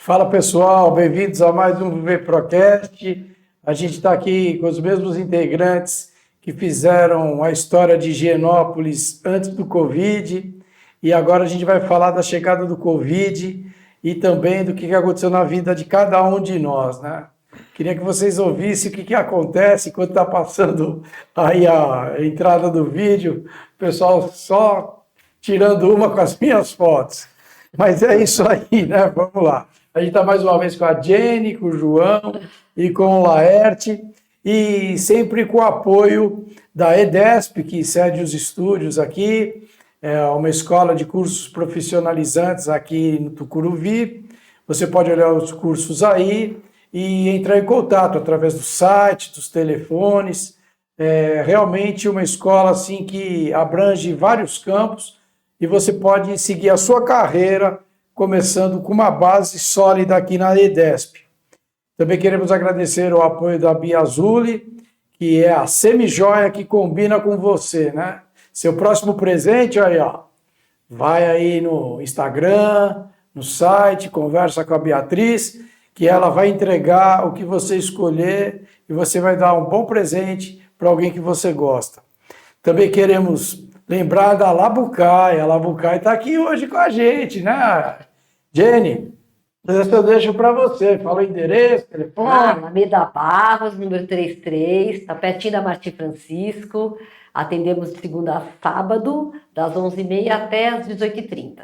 Fala pessoal, bem-vindos a mais um VProcast. A gente está aqui com os mesmos integrantes que fizeram a história de Higienópolis antes do Covid e agora a gente vai falar da chegada do Covid e também do que aconteceu na vida de cada um de nós, né? Queria que vocês ouvissem o que acontece enquanto está passando aí a entrada do vídeo, o pessoal só tirando uma com as minhas fotos. Mas é isso aí, né? Vamos lá. A gente está mais uma vez com a Jenny, com o João e com o Laerte, e sempre com o apoio da EDESP, que cede os estúdios aqui, é uma escola de cursos profissionalizantes aqui no Tucuruvi. Você pode olhar os cursos aí e entrar em contato através do site, dos telefones. É realmente uma escola assim que abrange vários campos e você pode seguir a sua carreira começando com uma base sólida aqui na EDESP. Também queremos agradecer o apoio da Bia Azuli, que é a semijoia que combina com você, né? Seu próximo presente, aí, ó, vai aí no Instagram, no site, conversa com a Beatriz, que ela vai entregar o que você escolher e você vai dar um bom presente para alguém que você gosta. Também queremos lembrar da Labucai. A Labucai está aqui hoje com a gente, né? Jenny, eu deixo para você. Fala o endereço, telefone. Alameda Barros, número 33, está pertinho da Martim Francisco. Atendemos de segunda a sábado, das 11h30 até as 18h30.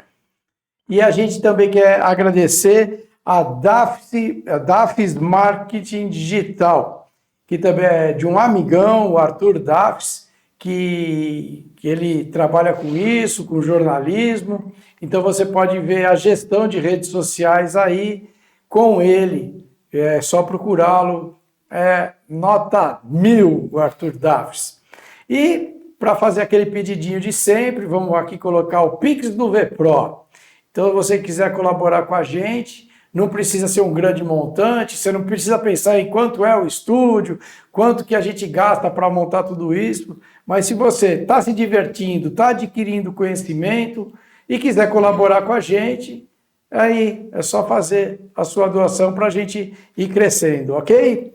E a gente também quer agradecer a DAFS Marketing Digital, que também é de um amigão, o Arthur Dafs, que ele trabalha com isso, com jornalismo. Então você pode ver a gestão de redes sociais aí com ele. É só procurá-lo. É nota 1000, o Arthur Dafs. E para fazer aquele pedidinho de sempre, vamos aqui colocar o Pix do VPro. Então, se você quiser colaborar com a gente, não precisa ser um grande montante, você não precisa pensar em quanto é o estúdio, quanto que a gente gasta para montar tudo isso, mas se você está se divertindo, está adquirindo conhecimento e quiser colaborar com a gente, aí é só fazer a sua doação para a gente ir crescendo, ok?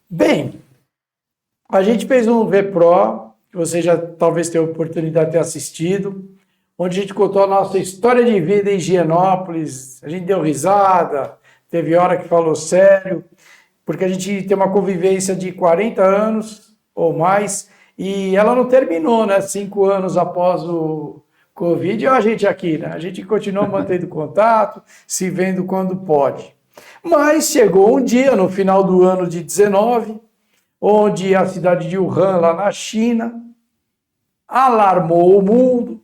Bem, a gente fez um VPro, que você já talvez tenha a oportunidade de ter assistido, onde a gente contou a nossa história de vida em Higienópolis. A gente deu risada, teve hora que falou sério, porque a gente tem uma convivência de 40 anos ou mais, e ela não terminou, né? 5 anos após o Covid, a gente aqui, né? A gente continua mantendo contato, se vendo quando pode. Mas chegou um dia, no final do ano de 19, onde a cidade de Wuhan, lá na China, alarmou o mundo.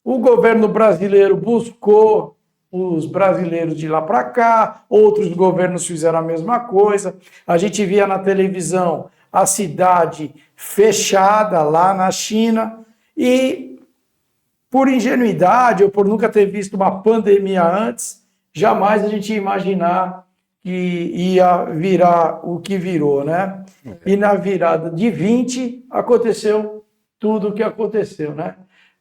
O governo brasileiro buscou os brasileiros de lá para cá, outros governos fizeram a mesma coisa. A gente via na televisão a cidade fechada lá na China e, por ingenuidade ou por nunca ter visto uma pandemia antes, jamais a gente ia imaginar que ia virar o que virou, né? E na virada de 20 aconteceu tudo o que aconteceu, né?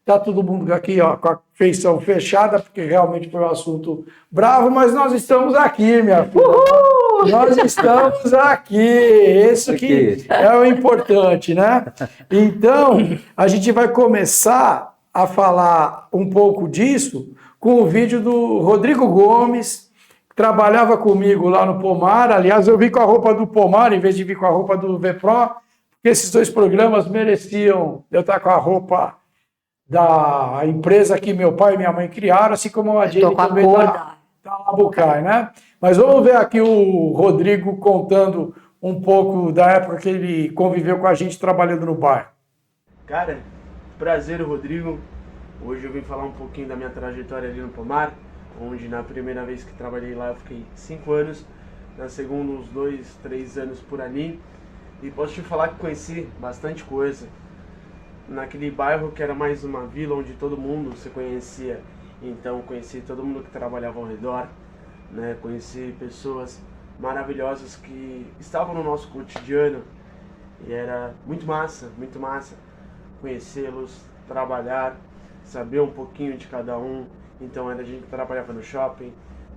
Tá todo mundo aqui, ó, com a feição fechada, porque realmente foi um assunto bravo, mas nós estamos aqui, minha filha. Uhul! Nós estamos aqui. Isso que é o importante, né? Então, a gente vai começar a falar um pouco disso com o vídeo do Rodrigo Gomes, que trabalhava comigo lá no Pomar. Aliás, eu vim com a roupa do Pomar em vez de vir com a roupa do VPro, porque esses dois programas mereciam eu estar com a roupa da empresa que meu pai e minha mãe criaram, assim como a Jenny também da Labucai, né? Mas vamos ver aqui o Rodrigo contando um pouco da época que ele conviveu com a gente trabalhando no bairro. Cara, prazer, Rodrigo. Hoje eu vim falar um pouquinho da minha trajetória ali no Pomar, onde na primeira vez que trabalhei lá eu fiquei 5 anos, na segunda uns 2, 3 anos por ali. E posso te falar que conheci bastante coisa. Naquele bairro que era mais uma vila onde todo mundo se conhecia, então conheci todo mundo que trabalhava ao redor, né? Conheci pessoas maravilhosas que estavam no nosso cotidiano e era muito massa conhecê-los, trabalhar, saber um pouquinho de cada um. Então era a gente que trabalhava no shopping,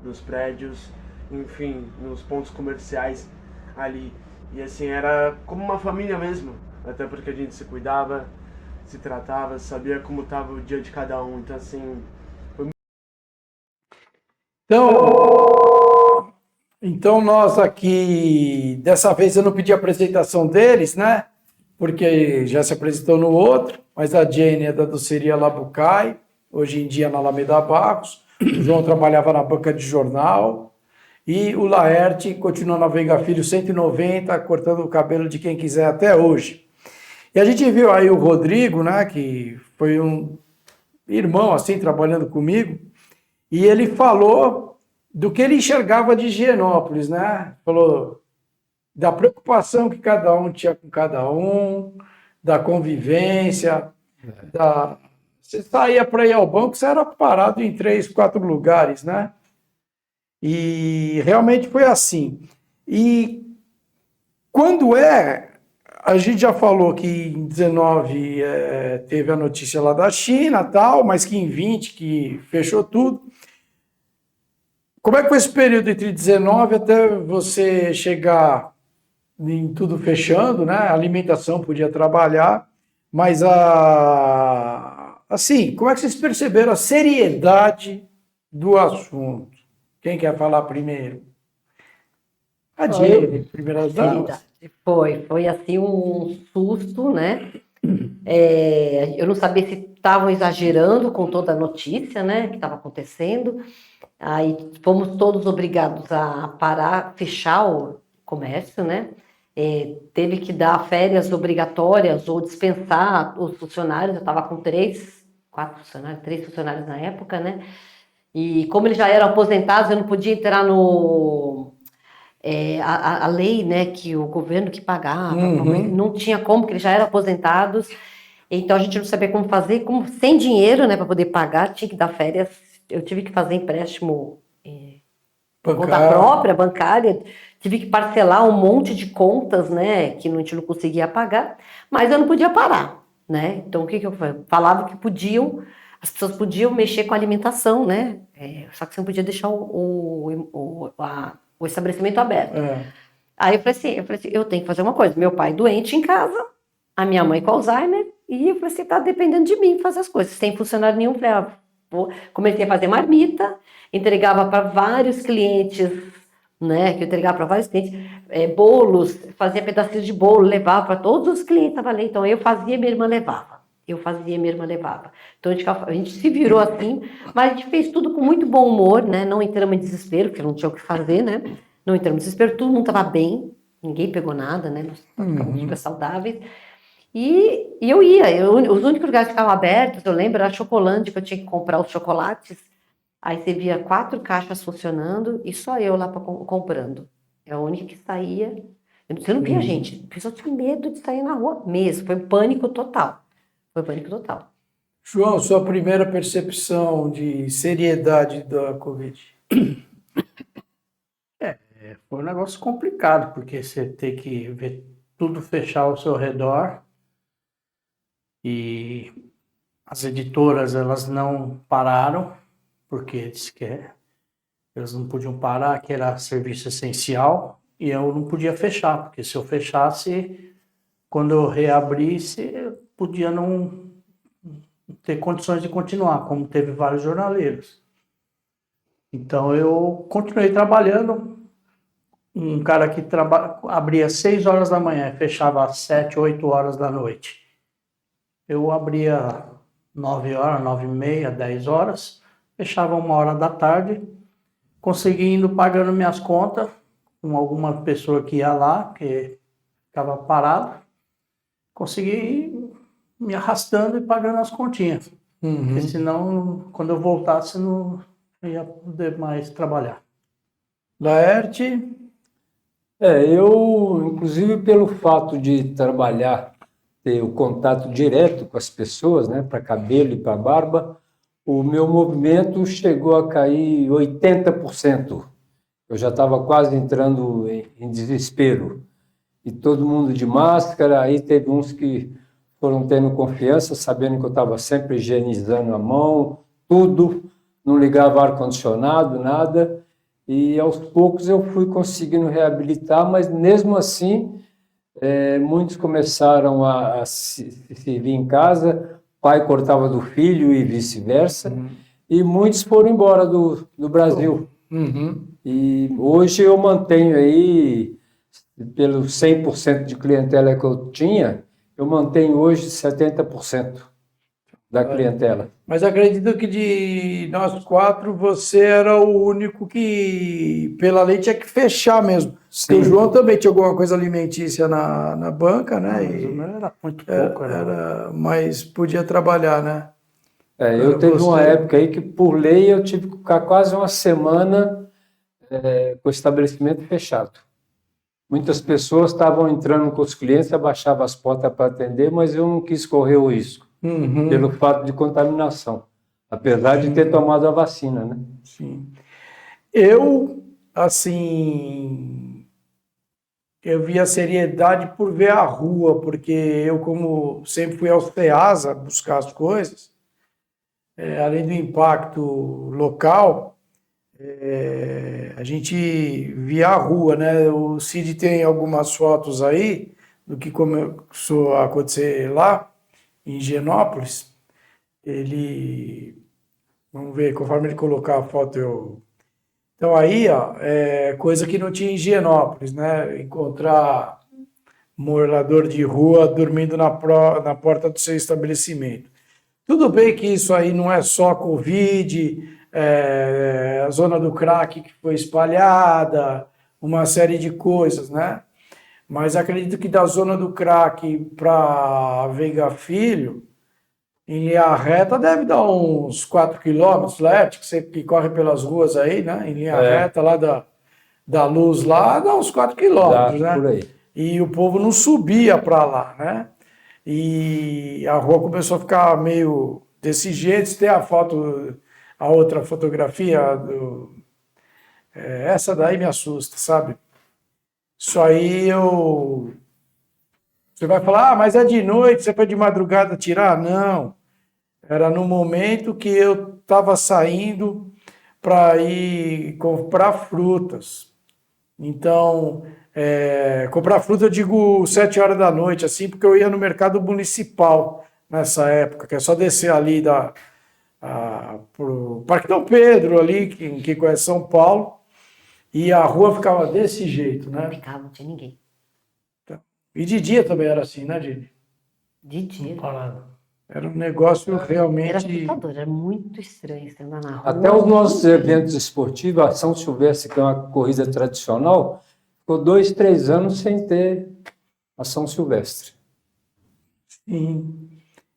nos prédios, enfim, nos pontos comerciais ali. E assim, era como uma família mesmo, até porque a gente se cuidava, se tratava, sabia como estava o dia de cada um. Então assim, Então nós aqui, dessa vez eu não pedi a apresentação deles, né? Porque já se apresentou no outro, mas a Jenny é da doceria Labucai, hoje em dia na Alameda Barros. O João trabalhava na banca de jornal. E o Laerte continua na Veiga Filho 190, cortando o cabelo de quem quiser até hoje. E a gente viu aí o Rodrigo, né, que foi um irmão assim, trabalhando comigo, e ele falou do que ele enxergava de Higienópolis, né? Falou da preocupação que cada um tinha com cada um, da convivência, da... Você saía para ir ao banco, você era parado em 3, 4 lugares, né? E realmente foi assim. E quando a gente já falou que em 19 teve a notícia lá da China, tal, mas que em 20 que fechou tudo. Como é que foi esse período entre 19 até você chegar em tudo fechando, né? A alimentação podia trabalhar, mas assim, como é que vocês perceberam a seriedade do assunto? Quem quer falar primeiro? A Jenny, primeira dama. Foi assim um susto, né? Eu não sabia se estavam exagerando com toda a notícia, né, que estava acontecendo. Aí fomos todos obrigados a parar, fechar o comércio, né? Teve que dar férias obrigatórias ou dispensar os funcionários. Eu estava com 3 funcionários na época, né? E como eles já eram aposentados, eu não podia entrar no... a lei, né, que o governo que pagava, não tinha como, porque eles já eram aposentados, então a gente não sabia como fazer, sem dinheiro, né, para poder pagar, tinha que dar férias, eu tive que fazer empréstimo conta própria, bancária, tive que parcelar um monte de contas, né, que a gente não conseguia pagar, mas eu não podia parar, né, então o que eu falava que as pessoas podiam mexer com a alimentação, né, só que você não podia deixar o estabelecimento aberto. Aí eu falei assim, eu tenho que fazer uma coisa. Meu pai doente em casa, a minha mãe com Alzheimer, e eu falei assim, tá dependendo de mim fazer as coisas. Sem funcionário nenhum, comecei a fazer marmita, entregava para vários clientes, né? Que eu entregava para vários clientes, bolos, fazia pedacinhos de bolo, levava para todos os clientes, tava ali. Então eu fazia, minha irmã levava. Então a gente se virou assim, mas a gente fez tudo com muito bom humor, né? Não entramos em desespero, porque não tinha o que fazer, né? Não entramos em desespero, todo mundo estava bem, ninguém pegou nada, né? Nós ficamos super saudáveis. E eu ia, os únicos lugares que estavam abertos, eu lembro, era Chocolândia, que eu tinha que comprar os chocolates. Aí você via 4 caixas funcionando e só eu lá comprando. É a única que saía. Você não via gente, a pessoa tinha medo de sair na rua mesmo, foi pânico total. João, sua primeira percepção de seriedade da Covid? Foi um negócio complicado, porque você tem que ver tudo fechar ao seu redor e as editoras, elas não pararam, porque disse que elas não podiam parar, que era serviço essencial, e eu não podia fechar, porque se eu fechasse, quando eu reabrisse, eu podia não ter condições de continuar, como teve vários jornaleiros. Então eu continuei trabalhando. Um cara que abria às 6 horas da manhã e fechava às 7, 8 horas da noite. Eu abria 9 horas, 9 e meia, 10 horas, fechava 1 hora da tarde, consegui indo pagando minhas contas com alguma pessoa que ia lá, que ficava parado, consegui ir me arrastando e pagando as continhas. Porque senão, quando eu voltasse, não ia poder mais trabalhar. Laerte? Eu, inclusive, pelo fato de trabalhar, ter o contato direto com as pessoas, né, para cabelo e para barba, o meu movimento chegou a cair 80%. Eu já estava quase entrando em desespero. E todo mundo de máscara, aí teve uns que foram tendo confiança, sabendo que eu estava sempre higienizando a mão, tudo, não ligava ar-condicionado, nada. e aos poucos eu fui conseguindo reabilitar, mas mesmo assim, muitos começaram a se servir em casa, pai cortava do filho e vice-versa, e muitos foram embora do Brasil. Uhum. E hoje eu mantenho aí, pelo 100% de clientela que eu tinha, eu mantenho hoje 70% da clientela. Mas acredito que de nós 4, você era o único que, pela lei, tinha que fechar mesmo. Porque o João também tinha alguma coisa alimentícia na banca, né? Mas o meu era muito pouco. Mas podia trabalhar, né? Eu teve uma época aí que, por lei, eu tive que ficar quase uma semana com o estabelecimento fechado. Muitas pessoas estavam entrando com os clientes, abaixavam as portas para atender, mas eu não quis correr o risco, pelo fato de contaminação, apesar de ter tomado a vacina, né? Sim. Eu, assim, eu vi a seriedade por ver a rua, porque eu, como sempre fui ao CEASA buscar as coisas, além do impacto local, a gente via a rua, né? O Cid tem algumas fotos aí do que começou a acontecer lá em Higienópolis. Vamos ver, conforme ele colocar a foto, Então aí, ó, coisa que não tinha em Higienópolis, né? Encontrar morador de rua dormindo na porta do seu estabelecimento. Tudo bem que isso aí não é só Covid, a zona do crack que foi espalhada, uma série de coisas, né? Mas acredito que da zona do crack para Veiga Filho, em linha reta, deve dar uns 4 quilômetros, Lete, que corre pelas ruas aí, né? Em linha reta, lá da luz lá, dá uns 4 quilômetros, né? Por aí. E o povo não subia para lá, né? E a rua começou a ficar meio desse jeito. Se tem a outra fotografia, essa daí me assusta, sabe? Isso aí Você vai falar, mas é de noite, você foi de madrugada tirar? Não. Era no momento que eu estava saindo para ir comprar frutas. Então, comprar fruta eu digo 7 horas da noite, assim, porque eu ia no mercado municipal nessa época, que é só descer ali pro Parque Dom Pedro, ali, que conhece São Paulo, e a rua ficava desse jeito, né? Não tinha ninguém. E de dia também era assim, né, Didi? De dia. Era um negócio Era realmente... assustador, era muito estranho você andar na rua. Até os nossos eventos esportivos, a São Silvestre, que é uma corrida tradicional, ficou 2, 3 anos sem ter a São Silvestre. Sim.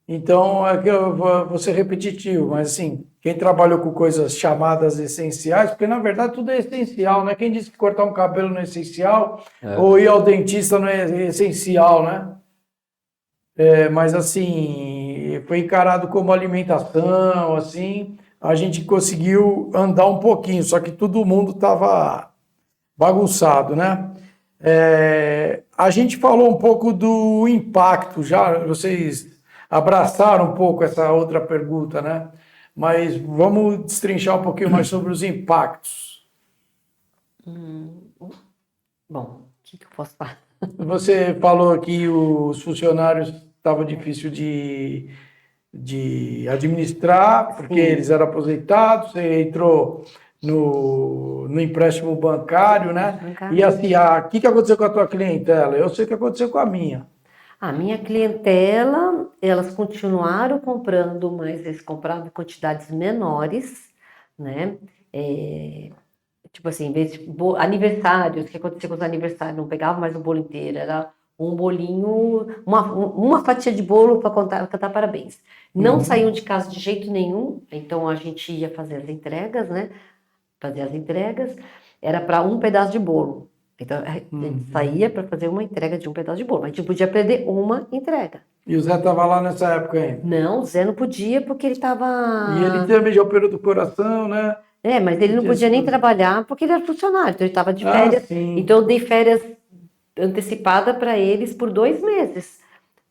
Então, é que eu vou ser repetitivo, mas assim, quem trabalhou com coisas chamadas essenciais, porque na verdade tudo é essencial, né? Quem disse que cortar um cabelo não é essencial, ou ir ao dentista não é essencial, né? Mas assim, foi encarado como alimentação, assim, a gente conseguiu andar um pouquinho, só que todo mundo estava bagunçado, né? A gente falou um pouco do impacto, já vocês abraçaram um pouco essa outra pergunta, né? Mas vamos destrinchar um pouquinho mais sobre os impactos. Bom, o que eu posso falar? Você falou que os funcionários estavam difícil de administrar, porque eles eram aposentados, você entrou no empréstimo bancário, né? E assim, o que aconteceu com a tua clientela? Eu sei o que aconteceu com a minha. A minha clientela, elas continuaram comprando, mas eles compravam em quantidades menores, né? Tipo assim, em vez de aniversários, o que acontecia com os aniversários? Não pegava mais o bolo inteiro, era um bolinho, uma fatia de bolo para cantar parabéns. Não saíam de casa de jeito nenhum, então a gente ia fazer as entregas, né? Fazer as entregas, era para um pedaço de bolo. Então a gente saía para fazer uma entrega de um pedaço de bolo, mas a gente podia perder uma entrega. E o Zé estava lá nessa época ainda? Não, o Zé não podia porque ele estava... E ele também já operou do coração, né? Mas ele não podia nem trabalhar porque ele era funcionário, então ele estava de férias. Sim. Então eu dei férias antecipada para eles por 2 meses.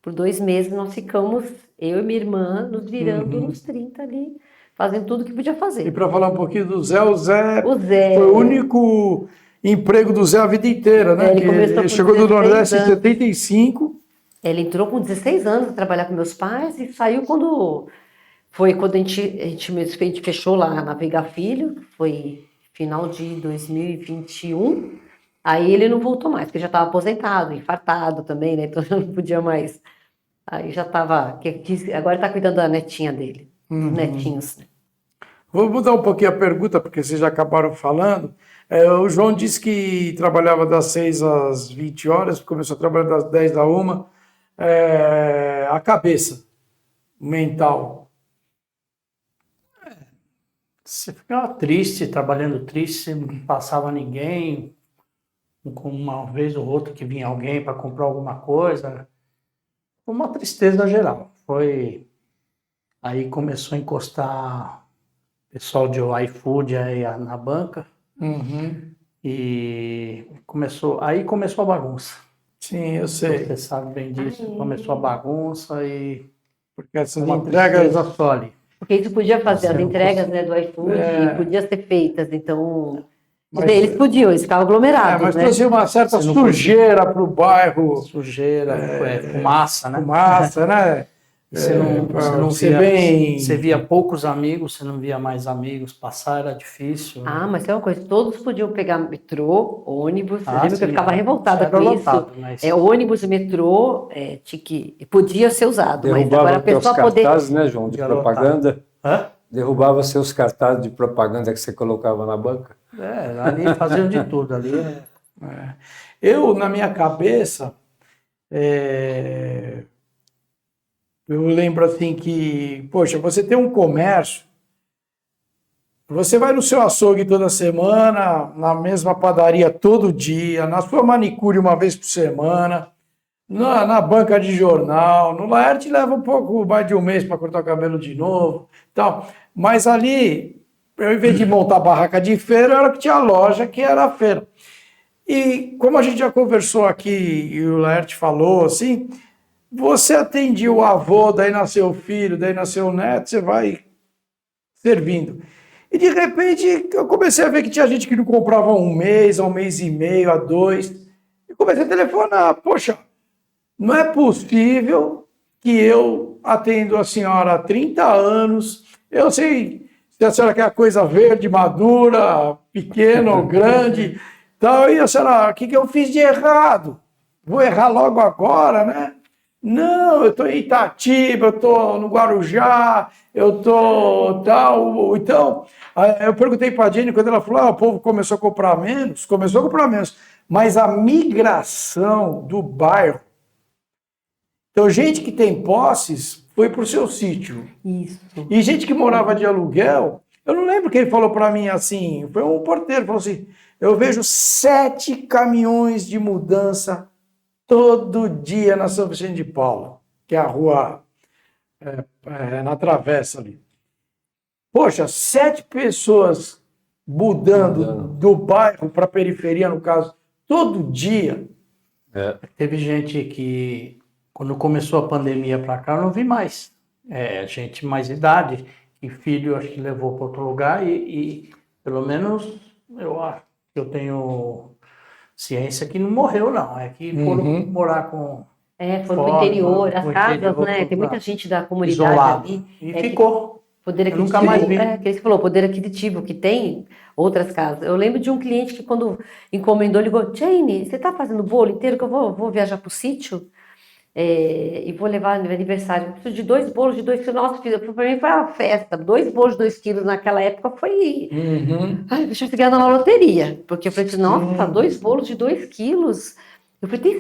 Por 2 meses nós ficamos, eu e minha irmã, nos virando nos 30 ali, fazendo tudo que podia E fazer. para falar um pouquinho do Zé, o Zé O Zé, foi o único emprego do Zé a vida inteira, né? Ele Que começou ele com chegou do 16 Nordeste em anos. 75. ele entrou com 16 anos a trabalhar com meus pais e saiu quando a gente fechou lá na Veiga Filho, foi final de 2021. Aí ele não voltou mais, porque já estava aposentado, infartado também, né? Então já não podia mais. Aí já estava. Agora está cuidando da netinha dele, dos netinhos. Vou mudar um pouquinho a pergunta, porque vocês já acabaram falando. O João disse que trabalhava das 6 às 20 horas, começou a trabalhar das 10 à 1. A cabeça mental. Você ficava triste, trabalhando triste, não passava ninguém, com uma vez ou outra que vinha alguém para comprar alguma coisa. Foi uma tristeza geral. Aí começou a encostar pessoal de iFood aí na banca e começou a bagunça. Sim, eu sei. Você sabe bem disso. Começou a bagunça e Porque essas uma entregas. tristeza só ali. Porque isso podia fazer, as Você não entregas, né, do iFood, podia ser feitas, então. Mas- Eles podiam, eles ficavam aglomerados, Mas né? trouxe uma certa Você não sujeira para o bairro, Sujeira, fumaça, né? fumaça, né? Você não você via, bem. você via poucos amigos, você não via mais amigos, passar era difícil. Ah, mas é uma coisa, todos podiam pegar metrô, ônibus. Eu lembro que eu sim, ficava revoltada era com lotado, isso. mas- Ônibus e metrô podia ser usado, mas agora Derrubava a teus pessoa poder. cartazes, né, João, de Podia lotar. propaganda. Hã? Derrubava seus cartazes de propaganda que você colocava na banca. Ali faziam de tudo ali. Eu, na minha cabeça, eu lembro assim que, poxa, você tem um comércio, você vai no seu açougue toda semana, na mesma padaria todo dia, na sua manicure uma vez por semana, na banca de jornal, no Laerte leva um pouco mais de um mês para cortar o cabelo de novo, tal. Mas ali, eu, em vez de montar barraca de feira, era que tinha loja, que era a feira. E como a gente já conversou aqui e o Laerte falou, assim, você atendia o avô, daí nasceu o filho, daí nasceu o neto, você vai servindo. E de repente eu comecei a ver que tinha gente que não comprava há um mês e meio, há 2. E comecei a telefonar, poxa, não é possível que eu atendo a senhora há 30 anos, eu sei se a senhora quer coisa verde, madura, pequena ou grande, tal, e a senhora, o que eu fiz de errado? Vou errar logo agora, né? Não, eu estou em Itatiba, eu estou no Guarujá, eu estou tal. Então, eu perguntei para a Jenny, quando ela falou, o povo começou a comprar menos, mas a migração do bairro. Então, gente que tem posses foi para o seu sítio. Isso. E gente que morava de aluguel, eu não lembro quem falou para mim assim, foi um porteiro, falou assim, eu vejo 7 caminhões de mudança todo dia na São Vicente de Paula, que é a rua na travessa ali. Poxa, 7 pessoas mudando do bairro para a periferia, no caso, todo dia. Teve gente que, quando começou a pandemia para cá, eu não vi mais. Gente mais idade, que filho acho que levou para outro lugar e pelo menos eu acho que eu tenho ciência que não morreu, não. É que foram morar com... Foram pro interior, as pro casas, interior, né? Tem muita pra- gente da comunidade isolado. ali. E ficou. Poder Eu nunca aquisitivo, mais vi. que você falou, poder aquisitivo, que tem outras casas. Eu lembro de um cliente que quando encomendou, ligou, Jane, você está fazendo o bolo inteiro que eu vou viajar para o sítio e vou levar no meu aniversário. Eu preciso de 2 bolos de 2 quilos. Nossa, para mim foi uma festa. 2 bolos de 2 quilos naquela época foi... Ai, deixa eu ganhar na loteria. Porque eu falei assim, nossa, 2 bolos de 2 quilos... Eu falei,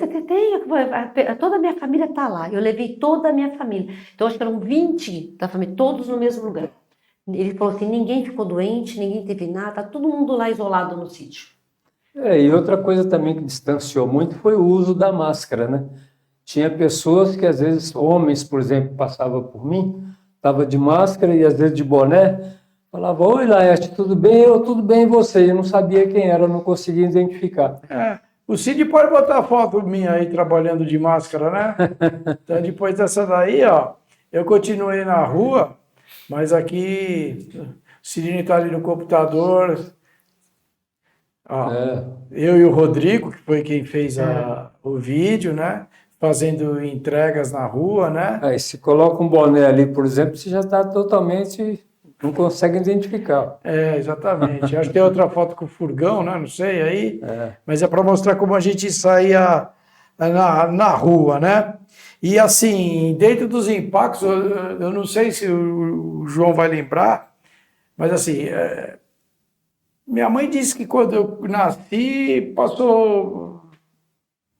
toda a minha família está lá. Eu levei toda a minha família. Então, acho que eram 20 da família, todos no mesmo lugar. Ele falou assim, ninguém ficou doente, ninguém teve nada, tá todo mundo lá isolado no sítio. E outra coisa também que distanciou muito foi o uso da máscara, né? Tinha pessoas que, às vezes, homens, por exemplo, passavam por mim, estava de máscara e, às vezes, de boné, falava, oi, Laerte, tudo bem? Tudo bem, e você? Eu não sabia quem era, eu não conseguia identificar. O Cid pode botar foto minha aí trabalhando de máscara, né? Então, depois dessa daí, ó, eu continuei na rua Mas aqui, o Cirino está ali no computador. Ó, eu e o Rodrigo, que foi quem fez o vídeo, né? Fazendo entregas na rua, né? Aí, se coloca um boné ali, por exemplo, você já está totalmente... Não consegue identificar. Exatamente. Acho que tem outra foto com o furgão, né? Não sei aí. Mas é para mostrar como a gente saía na rua, né? E assim, dentro dos impactos, eu não sei se o João vai lembrar, mas assim, minha mãe disse que quando eu nasci, passou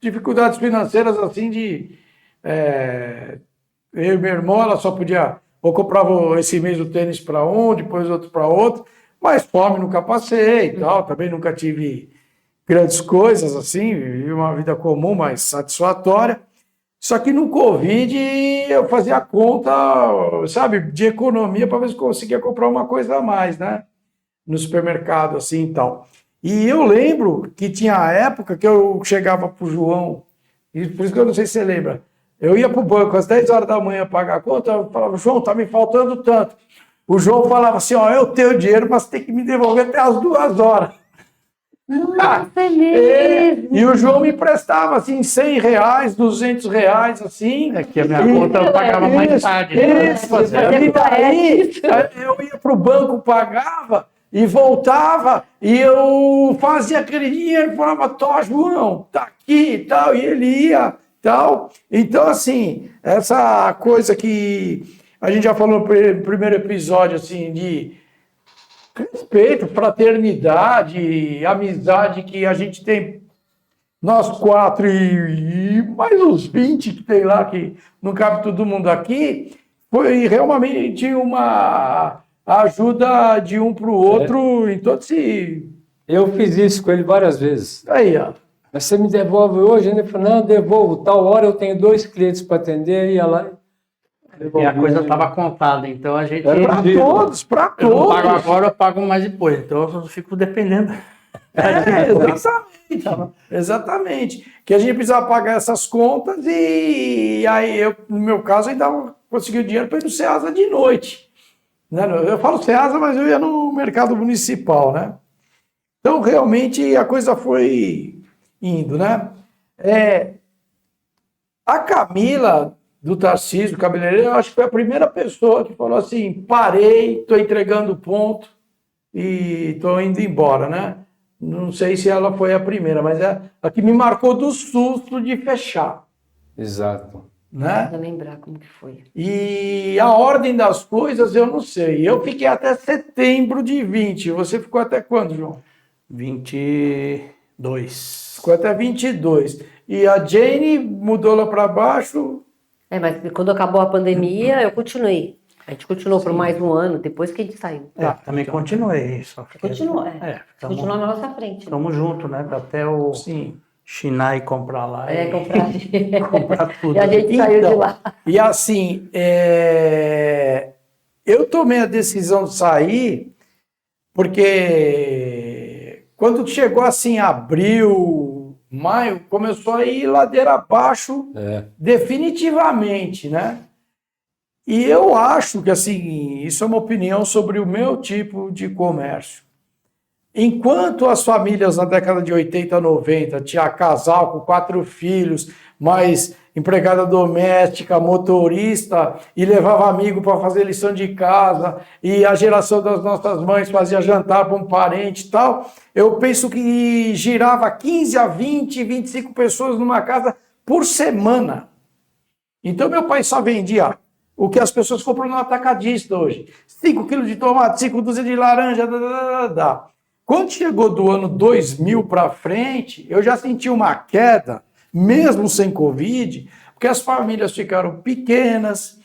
dificuldades financeiras assim eu e meu irmão, ela só podia, ou comprava esse mês o tênis para um, depois outro para outro, mas fome nunca passei e tal, também nunca tive grandes coisas assim, vivi uma vida comum, mas satisfatória. Só que no Covid eu fazia conta, sabe, de economia para ver se conseguia comprar uma coisa a mais, né? No supermercado, assim e tal. E eu lembro que tinha a época que eu chegava pro João, e por isso que eu não sei se você lembra, eu ia pro banco às 10 horas da manhã pagar a conta, eu falava, João, tá me faltando tanto. O João falava assim, ó, eu tenho dinheiro, mas tem que me devolver até as 2 horas. Nossa, é mesmo. E o João me emprestava assim R$100, R$200, assim. É que a minha conta eu pagava mais tarde. E daí eu ia para o banco, pagava e voltava, e eu fazia aquele dinheiro, falava, Tó, João, tá aqui e tal, e ele ia tal. Então, assim, essa coisa que a gente já falou no primeiro episódio, assim, de respeito, fraternidade, amizade que a gente tem, nós 4 e mais uns 20 que tem lá, que não cabe todo mundo aqui, foi realmente uma ajuda de um para o outro em todo esse... Eu fiz isso com ele várias vezes. Aí, ó. Mas você me devolve hoje? Ele falou, não, devolvo. Tal hora eu tenho 2 clientes para atender, ia lá... E a coisa estava contada, então a gente... Para todos, para Eu não pago todos. agora, eu pago mais depois, então eu fico dependendo. Exatamente. Exatamente. Que a gente precisava pagar essas contas e aí eu, no meu caso, ainda consegui o dinheiro para ir no Ceasa de noite. Né? Eu falo Ceasa, mas eu ia no mercado municipal, né? Então, realmente, a coisa foi indo, né? A Camila, do Tarcísio, cabeleireiro, eu acho que foi a primeira pessoa que falou assim, parei, estou entregando ponto e estou indo embora, né? Não sei se ela foi a primeira, mas é a que me marcou do susto de fechar, Exato. né? Vou lembrar como que foi. E a ordem das coisas eu não sei. Eu fiquei até setembro de 20. Você ficou até quando, João? 22. Ficou até 22. E a Jane mudou lá para baixo. Mas quando acabou a pandemia, eu continuei. A gente continuou por mais um ano, depois que a gente saiu. Também continuei. Só que... Continuou, Continuou na nossa frente. Estamos juntos, né? Até o Sim. Chinai comprar lá. Comprar. Comprar tudo. E a gente saiu de lá. E assim, eu tomei a decisão de sair porque quando chegou assim, abril, maio, começou a ir ladeira abaixo definitivamente, né? E eu acho que, assim, isso é uma opinião sobre o meu tipo de comércio. Enquanto as famílias na década de 80, 90 tinha casal com 4 filhos, mais empregada doméstica, motorista, e levava amigo para fazer lição de casa, e a geração das nossas mães fazia jantar para um parente e tal, eu penso que girava 15 a 20, 25 pessoas numa casa por semana. Então meu pai só vendia o que as pessoas compram no atacadista hoje. 5 quilos de tomate, 5 dúzias de laranja, Quando chegou do ano 2000 para frente, eu já senti uma queda, mesmo sem Covid, porque as famílias ficaram pequenas,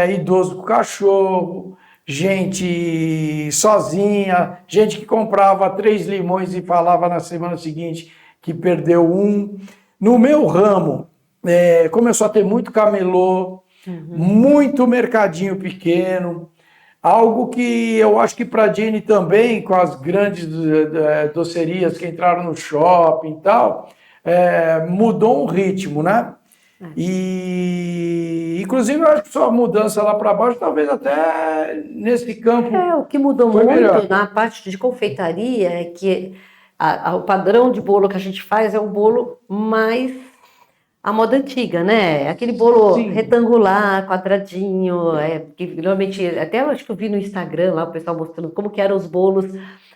idoso com cachorro, gente sozinha, gente que comprava 3 limões e falava na semana seguinte que perdeu um. No meu ramo, começou a ter muito camelô, muito mercadinho pequeno, algo que eu acho que para a Jane também, com as grandes docerias que entraram no shopping e tal, mudou um ritmo, né? E, inclusive, eu acho que sua mudança lá para baixo, talvez até nesse campo. O que mudou Foi muito melhor. na parte de confeitaria é que o padrão de bolo que a gente faz é um bolo mais a moda antiga, né? Aquele bolo Sim. retangular, quadradinho, que normalmente, até eu acho que eu vi no Instagram lá o pessoal mostrando como que eram os bolos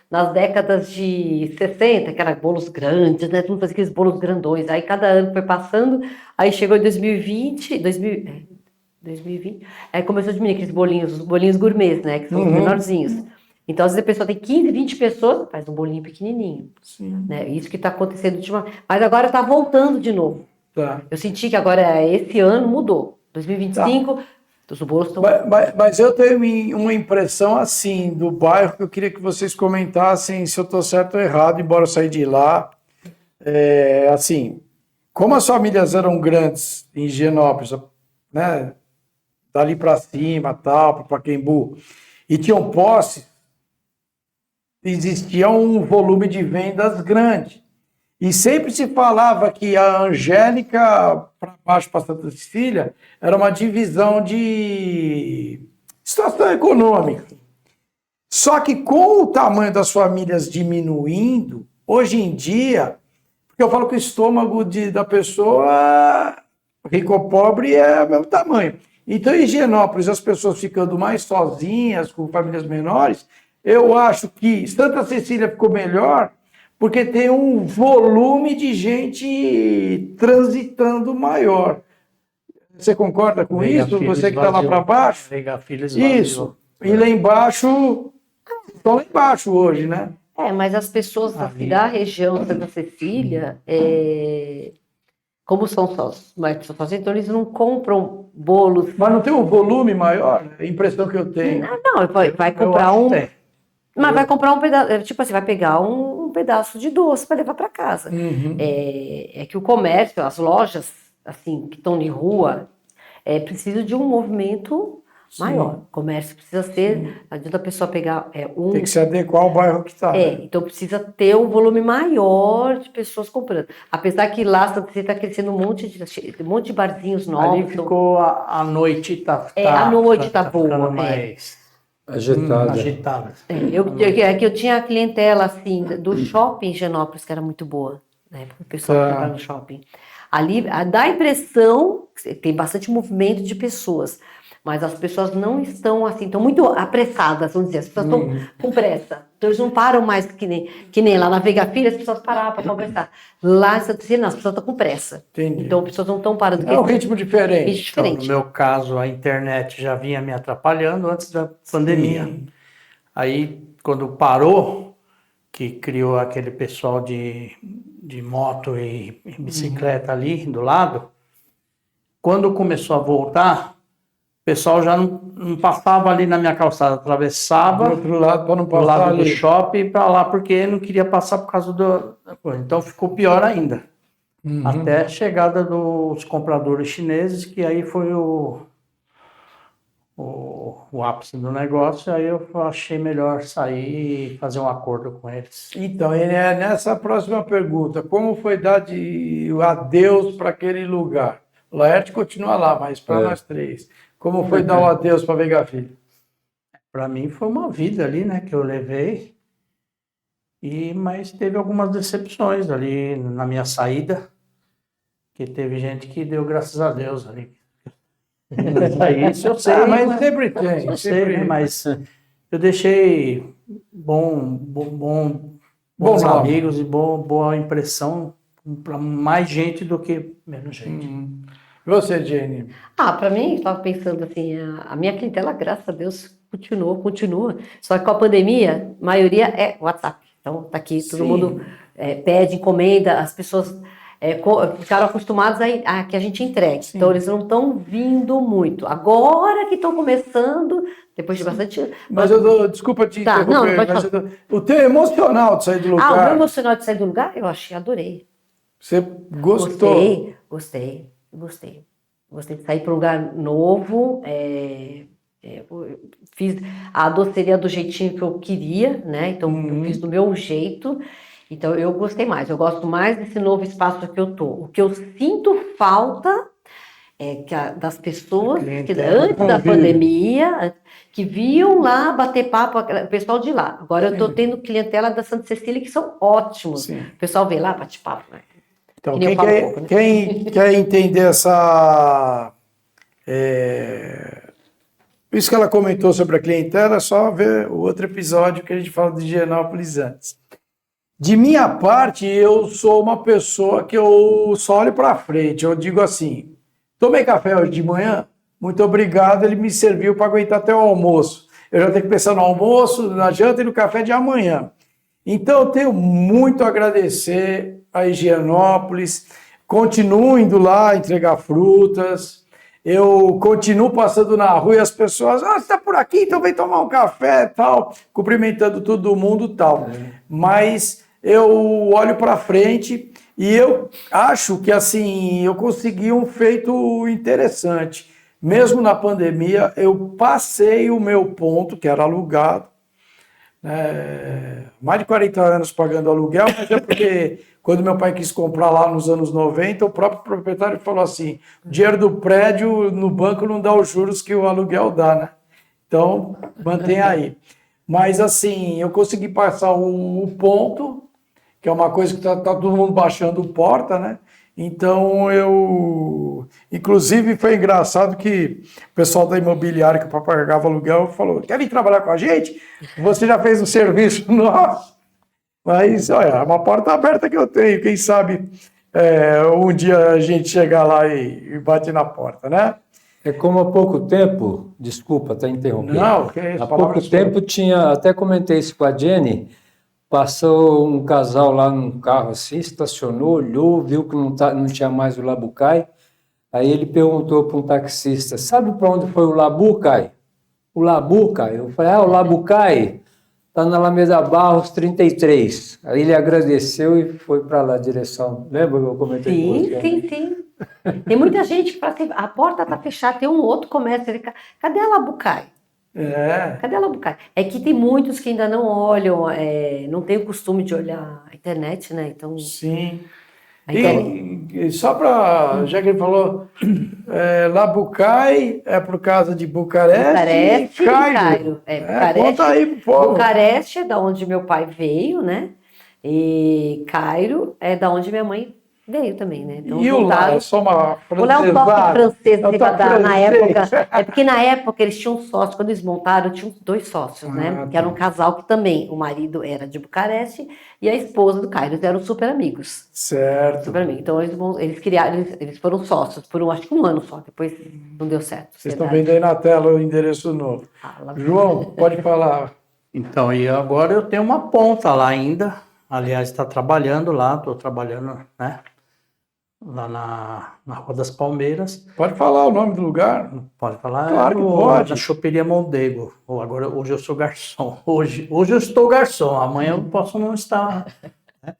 nas décadas de 60, que eram bolos grandes, né? Todo mundo fazia aqueles bolos grandões. Aí cada ano foi passando, aí chegou em 2020, aí começou a diminuir aqueles bolinhos, os bolinhos gourmets, né? Que são os menorzinhos. Então, às vezes a pessoa tem 15, 20 pessoas, faz um bolinho pequenininho. Sim. Né? Isso que está acontecendo ultimamente. Mas agora está voltando de novo. Tá. Eu senti que agora, esse ano, mudou. 2025, os bolos estão... Mas eu tenho uma impressão assim do bairro que eu queria que vocês comentassem se eu estou certo ou errado, embora eu saí de lá. Assim, como as famílias eram grandes em Higienópolis, né, dali para cima, tal, para Pacaembu, e tinham posse, existia um volume de vendas grande. E sempre se falava que a Angélica, para baixo, para Santa Cecília, era uma divisão de situação econômica. Só que com o tamanho das famílias diminuindo, hoje em dia, porque eu falo que o estômago da pessoa, rico ou pobre, é o mesmo tamanho. Então, em Higienópolis, as pessoas ficando mais sozinhas, com famílias menores, eu acho que Santa Cecília ficou melhor, porque tem um volume de gente transitando maior. Você concorda com isso? Você que está lá para baixo? Veiga Filho Isso. E lá embaixo, estão lá embaixo hoje, né? Mas as pessoas assim, da região de Santa Cecília, como são só mais sozinhos, então eles não compram bolos. Mas não tem um volume maior? É a impressão que eu tenho. Não, vai comprar um... Mas vai comprar um pedaço, tipo assim, vai pegar um pedaço de doce para levar para casa. É que o comércio, as lojas, assim, que estão de rua, precisam de um movimento maior. O comércio precisa ser, não adianta a pessoa pegar Tem que se adequar ao bairro que está. Então precisa ter um volume maior de pessoas comprando. Apesar que lá você está crescendo um monte de barzinhos novos. Ali ficou a noite, a noite tá boa. Mais agitada. Eu tinha a clientela assim do shopping Higienópolis, que era muito boa, né? O pessoal que trabalha no shopping. Ali dá a impressão que tem bastante movimento de pessoas, mas as pessoas não estão assim, estão muito apressadas, vamos dizer, as pessoas estão com pressa. Então eles não param mais que nem lá na Veiga Filho, as pessoas paravam para conversar. Lá em Santa Cecília, as pessoas estão com pressa. Entendi. Então as pessoas não estão parando. É um ritmo diferente. Então, no meu caso, a internet já vinha me atrapalhando antes da pandemia. Sim. Aí, quando parou, que criou aquele pessoal de moto e bicicleta ali do lado, quando começou a voltar, o pessoal já não passava ali na minha calçada, atravessava Do outro lado, para não do passar lado do ali. shopping para lá, porque não queria passar por causa da coisa. Então ficou pior ainda. Até a chegada dos compradores chineses, que aí foi o ápice do negócio. Aí eu achei melhor sair e fazer um acordo com eles. Então, nessa próxima pergunta, como foi dar o adeus para aquele lugar? O Laerte continua lá, mas para nós três. Como foi dar o adeus para Veiga Filho? Para mim foi uma vida ali, né, que eu levei. Mas teve algumas decepções ali na minha saída, que teve gente que deu graças a Deus ali. Isso eu sei, mas sempre tem. eu sei, né, mas eu deixei bons Bom nome. amigos e boa impressão para mais gente do que menos gente. E você, Jenny? Para mim, estava pensando assim, a minha clientela, graças a Deus, continua. Só que com a pandemia, a maioria é WhatsApp. Então, tá aqui, todo mundo pede encomenda, as pessoas ficaram acostumadas a que a gente entregue. Sim. Então, eles não estão vindo muito. Agora que estão começando, depois de bastante... Mas desculpa te interromper, não pode mas falar. o teu emocional de sair do o meu lugar, emocional de sair do lugar, eu adorei. você gostou? Gostei de sair para um lugar novo. Eu fiz a doceria do jeitinho que eu queria, né? Então eu fiz do meu jeito. Então eu gostei mais. Eu gosto mais desse novo espaço que eu tô. O que eu sinto falta das pessoas que Clientela antes da convive. pandemia, que viam lá bater papo, o pessoal de lá. Agora eu estou tendo clientela da Santa Cecília que são ótimos. Sim. O pessoal vem lá, bate papo, né? Então, Que nem eu falo um pouco, né? quem quer entender essa. Isso que ela comentou sobre a clientela, é só ver o outro episódio que a gente fala de Higienópolis antes. De minha parte, eu sou uma pessoa que eu só olho para frente. Eu digo assim: tomei café hoje de manhã, muito obrigado, ele me serviu para aguentar até o almoço. Eu já tenho que pensar no almoço, na janta e no café de amanhã. Então, eu tenho muito a agradecer a Higienópolis, continuo indo lá entregar frutas, eu continuo passando na rua e as pessoas, você está por aqui, então vem tomar um café, tal, cumprimentando todo mundo, tal. Mas eu olho para frente e eu acho que, assim, eu consegui um feito interessante. Mesmo na pandemia, eu passei o meu ponto, que era alugado, mais de 40 anos pagando aluguel, mas é porque quando meu pai quis comprar lá nos anos 90, o próprio proprietário falou assim, o dinheiro do prédio no banco não dá os juros que o aluguel dá, né? Então, mantém aí. Mas assim, eu consegui passar o ponto, que é uma coisa que tá todo mundo baixando porta, né? Então, inclusive, foi engraçado que o pessoal da imobiliária que pagava aluguel falou, quer vir trabalhar com a gente? Você já fez um serviço nosso? Mas, olha, é uma porta aberta que eu tenho. Quem sabe um dia a gente chegar lá e bate na porta, né? É como há pouco tempo, desculpa, está interrompendo. Não, que é isso, há pouco tempo tinha, até comentei isso com a Jenny, passou um casal lá num carro assim, estacionou, olhou, viu que não tinha mais o Labucai. Aí ele perguntou para um taxista, sabe para onde foi o Labucai? O Labucai? Eu falei, o Labucai está na Alameda Barros 33. Aí ele agradeceu e foi para lá, direção. Lembra que eu comentei com você? Sim. Tem muita gente que fala assim, a porta está fechada, tem um outro comércio, cadê a Labucai? Cadê a Labucai? É que tem muitos que ainda não olham, não tem o costume de olhar a internet, né? Então, sim. Então, E só para, já que ele falou, Labucai é por causa de Bucareste e Cairo. Conta aí pro povo. Bucareste é da onde meu pai veio, né? E Cairo é da onde minha mãe veio também, né? Então, e o lá é só uma o lá é um toque francês que vai dar na francês. época. É porque na época eles tinham sócios, quando eles montaram, tinham 2 sócios, né? Que era um casal que também, o marido era de Bucareste e a esposa do Cairo, eles eram super amigos. Certo. Super amigos. Então eles criaram, eles foram sócios por acho que um ano só, depois não deu certo. Vocês estão vendo aí na tela o endereço novo. João, pode falar. Então, e agora eu tenho uma ponta lá ainda. Aliás, está trabalhando lá, estou trabalhando, né? Lá na Rua das Palmeiras. Pode falar o nome do lugar? Pode falar? Claro que pode. Na Choperia Mondego. Hoje eu sou garçom. Hoje eu estou garçom, amanhã eu posso não estar. Né?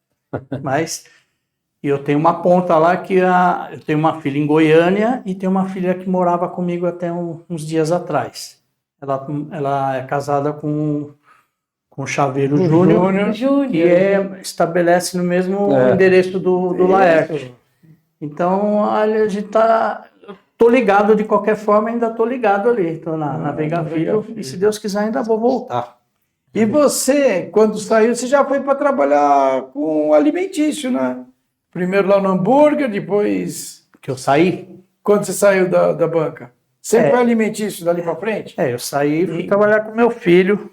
Mas eu tenho uma ponta lá que eu tenho uma filha em Goiânia e tenho uma filha que morava comigo até uns dias atrás. Ela é casada com o Chaveiro Júnior, que estabelece no mesmo endereço do Laerte. Então, a gente tô ligado de qualquer forma, ainda tô ligado ali. Tô na Veiga Filho e se Deus quiser ainda vou voltar. E você, quando saiu, você já foi para trabalhar com alimentício, né? Primeiro lá no hambúrguer, depois... Que eu saí? Quando você saiu da banca? Sempre foi alimentício dali para frente? Eu saí e fui trabalhar com meu filho.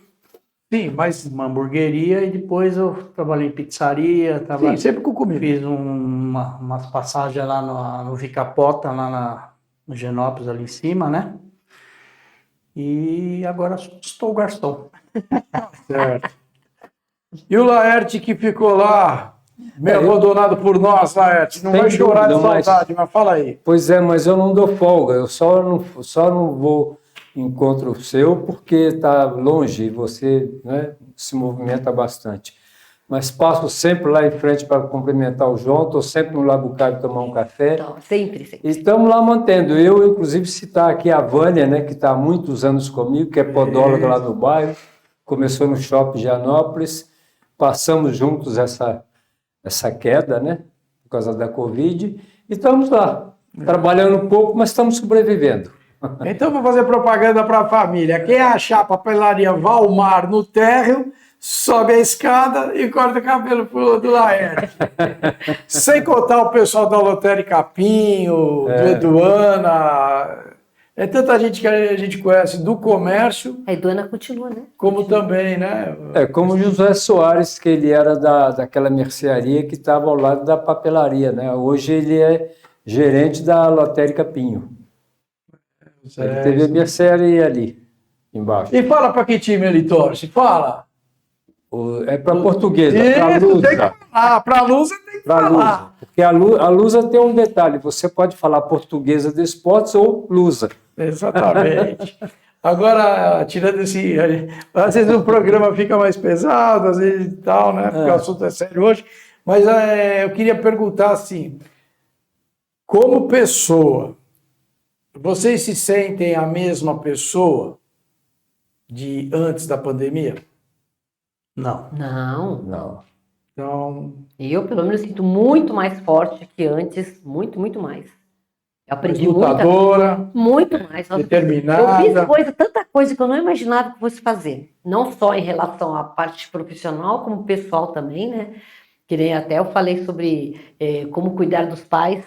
Sim, mas... Uma hamburgueria e depois eu trabalhei em pizzaria. Sim, sempre com comida. Fiz umas passagens lá no Vicapota, lá no Higienópolis, ali em cima, né? E agora estou garçom. Certo. E o Laerte que ficou lá, meio abandonado por nós, Laerte. Não vai chorar de saudade, mas fala aí. Pois é, mas eu não dou folga. Eu só não vou... encontro seu porque está longe e você, né, se movimenta bastante. Mas passo sempre lá em frente para cumprimentar o João, estou sempre no Labucai tomar um café. Não, sempre. E estamos lá mantendo. Eu, inclusive, citar aqui a Vânia, né, que está há muitos anos comigo, que é podóloga lá no bairro, começou no Shopping Higienópolis, passamos juntos essa queda, né, por causa da Covid, e estamos lá. Trabalhando pouco, mas estamos sobrevivendo. Então, vou fazer propaganda para a família. Quem achar a papelaria Valmar no térreo, sobe a escada e corta o cabelo do Laerte. Sem contar o pessoal da Lotérica Capinho, do Eduana. É tanta gente que a gente conhece do comércio, A Eduana continua, né? como também, né? Como o José Soares, que ele era daquela mercearia que estava ao lado da papelaria, né? Hoje ele é gerente da Lotérica Pinho. Ele teve a mercearia ali, embaixo. E fala para que time ele torce, fala. É para Portuguesa, para Isso, Lusa. tem que falar. Para a Lusa tem que Pra falar. Lusa. Porque a Lusa tem um detalhe, você pode falar Portuguesa de Esportes ou Lusa. Exatamente. Agora, tirando esse. Às vezes o programa fica mais pesado, às vezes e tal, né? Porque o assunto é sério hoje. Mas eu queria perguntar assim: como pessoa, vocês se sentem a mesma pessoa de antes da pandemia? Não. Não. Não. Então, Eu, pelo menos, sinto muito mais forte que antes. Muito, muito mais. Eu aprendi lutadora, muito mais. Nossa, determinada. eu fiz tanta coisa que eu não imaginava que fosse fazer. Não só em relação à parte profissional, como pessoal também, né? Que nem até eu falei sobre como cuidar dos pais,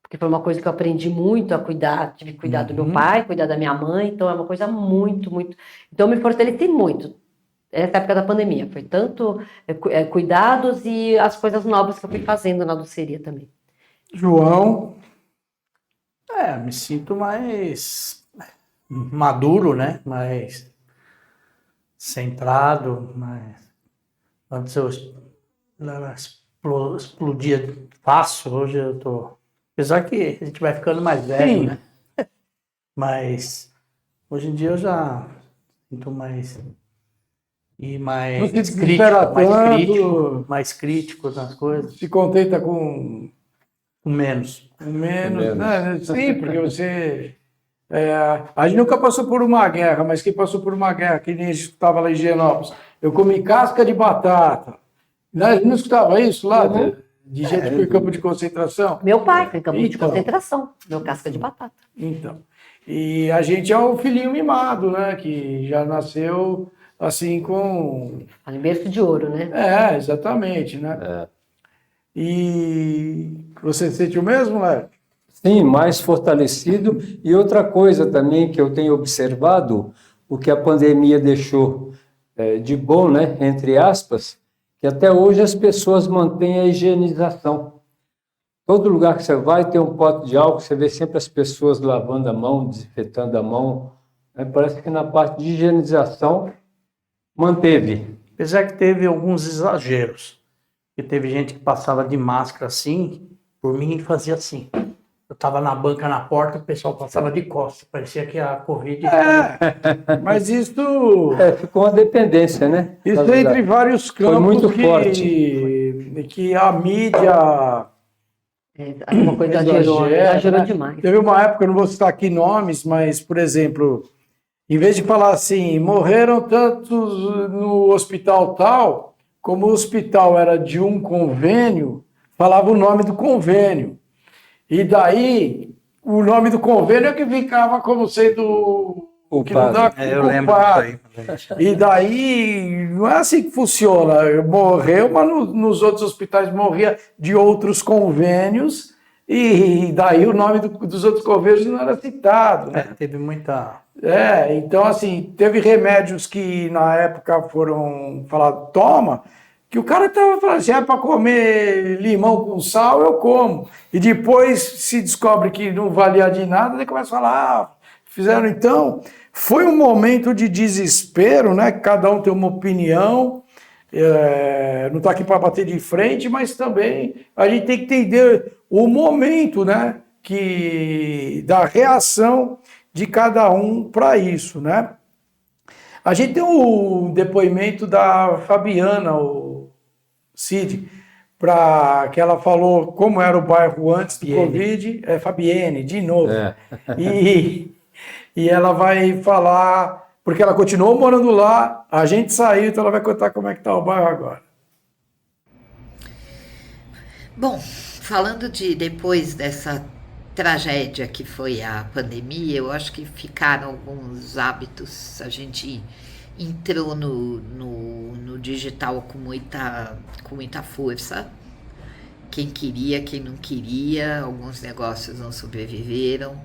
porque foi uma coisa que eu aprendi muito a cuidar. Tive que cuidar do meu pai, cuidar da minha mãe, então é uma coisa muito, muito... Então eu me fortaleci muito nessa época da pandemia. Foi tanto cuidados e as coisas novas que eu fui fazendo na doceria também. João, Me sinto mais maduro, né? Mais centrado, mais... Antes eu explodia fácil, hoje eu tô... Apesar que a gente vai ficando mais velho, Sim. né? Mas hoje em dia eu já sinto mais... E Não mais se desespera tanto. mais crítico nas coisas, se contenta com com menos. menos, né? Sim, porque você... a gente nunca passou por uma guerra, mas quem passou por uma guerra, que nem a gente escutava lá em Higienópolis, eu comi casca de batata. A gente não escutava isso lá? De gente que foi em campo de concentração? Meu pai foi em campo de Então. concentração, meu casca de batata. Então. E a gente é o filhinho mimado, né? Que já nasceu assim com... Fala em berço de ouro, né? exatamente, né? E você sente o mesmo, Léo? Sim, mais fortalecido. E outra coisa também que eu tenho observado, o que a pandemia deixou de bom, né, entre aspas, que até hoje as pessoas mantêm a higienização. Todo lugar que você vai tem um pote de álcool, você vê sempre as pessoas lavando a mão, desinfetando a mão. Parece que na parte de higienização manteve. Apesar que teve alguns exageros. E teve gente que passava de máscara assim, por mim e fazia assim. Eu estava na banca na porta, o pessoal passava de costas. Parecia que a Covid... Mas isso Ficou uma dependência, né? Isso Na é entre verdade. vários campos Foi muito que a mídia Uma coisa exagerou né? demais. Teve uma época, eu não vou citar aqui nomes, mas, por exemplo, em vez de falar assim, morreram tantos no hospital tal, como o hospital era de um convênio, falava o nome do convênio. E daí, o nome do convênio é que ficava como sendo... que não dá eu lembro disso aí. E daí, não é assim que funciona. Morreu, mas nos outros hospitais morria de outros convênios, e daí o nome dos outros convênios não era citado. Né? Teve muita... Então, assim, teve remédios que na época foram falar, toma, que o cara estava falando assim, para comer limão com sal, eu como. E depois se descobre que não valia de nada, daí começa a falar, fizeram então... Foi um momento de desespero, né? Cada um tem uma opinião, não está aqui para bater de frente, mas também a gente tem que entender o momento, né? Da reação de cada um para isso, né? A gente tem o depoimento da Fabiana, o Cid, que ela falou como era o bairro antes do Covid, Fabienne, de novo. E ela vai falar, porque ela continuou morando lá, a gente saiu, então ela vai contar como é que está o bairro agora. Bom, falando de depois dessa tragédia que foi a pandemia, eu acho que ficaram alguns hábitos. A gente entrou no digital com muita força. Quem queria, quem não queria, alguns negócios não sobreviveram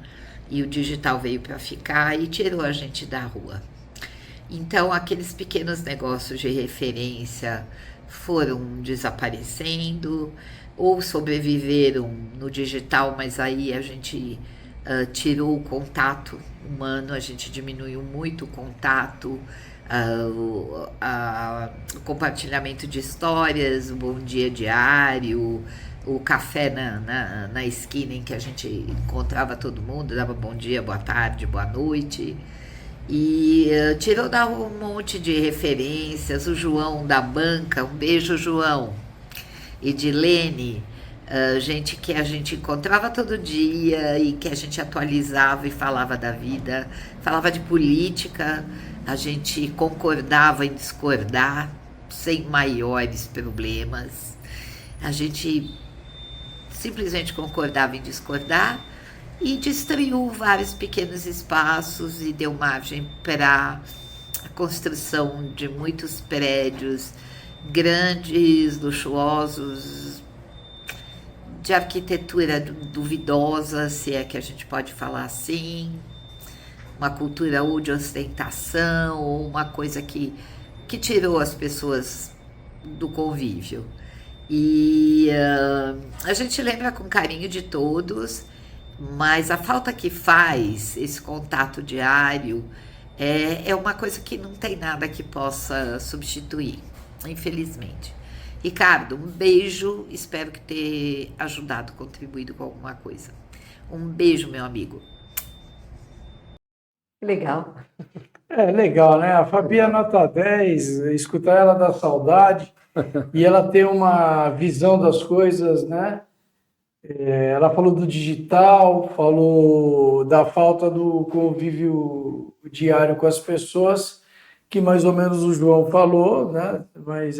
e o digital veio para ficar e tirou a gente da rua. Então, aqueles pequenos negócios de referência foram desaparecendo ou sobreviveram no digital, mas aí a gente tirou o contato humano, a gente diminuiu muito o contato, o compartilhamento de histórias, o bom dia diário, o café na esquina em que a gente encontrava todo mundo, dava bom dia, boa tarde, boa noite. E tirou da rua um monte de referências, o João da banca, um beijo, João, Edilene, gente que a gente encontrava todo dia e que a gente atualizava e falava da vida, falava de política, a gente concordava em discordar sem maiores problemas, a gente simplesmente concordava em discordar e destruiu vários pequenos espaços e deu margem para a construção de muitos prédios grandes, luxuosos, de arquitetura duvidosa, se é que a gente pode falar assim, uma cultura ou de ostentação, ou uma coisa que tirou as pessoas do convívio. E a gente lembra com carinho de todos, mas a falta que faz esse contato diário é uma coisa que não tem nada que possa substituir, infelizmente. Ricardo, um beijo, espero que ter ajudado, contribuído com alguma coisa. Um beijo, meu amigo. Legal. É legal, né? A Fabi é nota 10, escutar ela dá saudade e ela tem uma visão das coisas, né? Ela falou do digital, falou da falta do convívio diário com as pessoas, que mais ou menos o João falou, né? Mas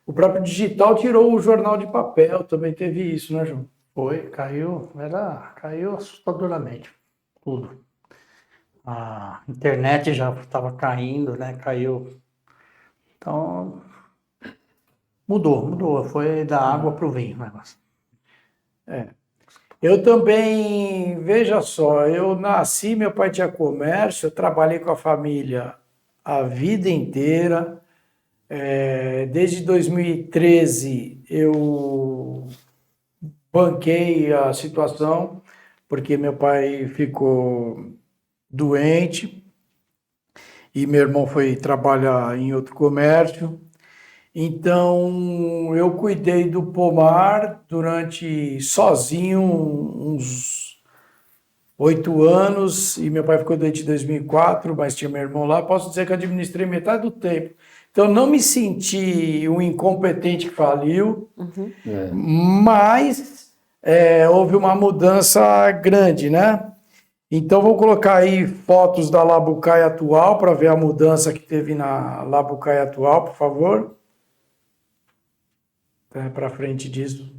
o próprio digital tirou o jornal de papel, também teve isso, né, João? Foi, caiu assustadoramente, tudo. A internet já estava caindo, né? Caiu. Então, mudou. Foi da água para o vinho o negócio. Eu também, veja só, eu nasci, meu pai tinha comércio, eu trabalhei com a família a vida inteira. Desde 2013 eu banquei a situação, porque meu pai ficou doente e meu irmão foi trabalhar em outro comércio. Então, eu cuidei do pomar sozinho uns 8 anos, e meu pai ficou doente em 2004, mas tinha meu irmão lá. Posso dizer que eu administrei metade do tempo. Então, não me senti um incompetente que faliu, mas houve uma mudança grande, né? Então, vou colocar aí fotos da Labucaia atual para ver a mudança que teve na Labucaia atual, por favor. Para frente disso.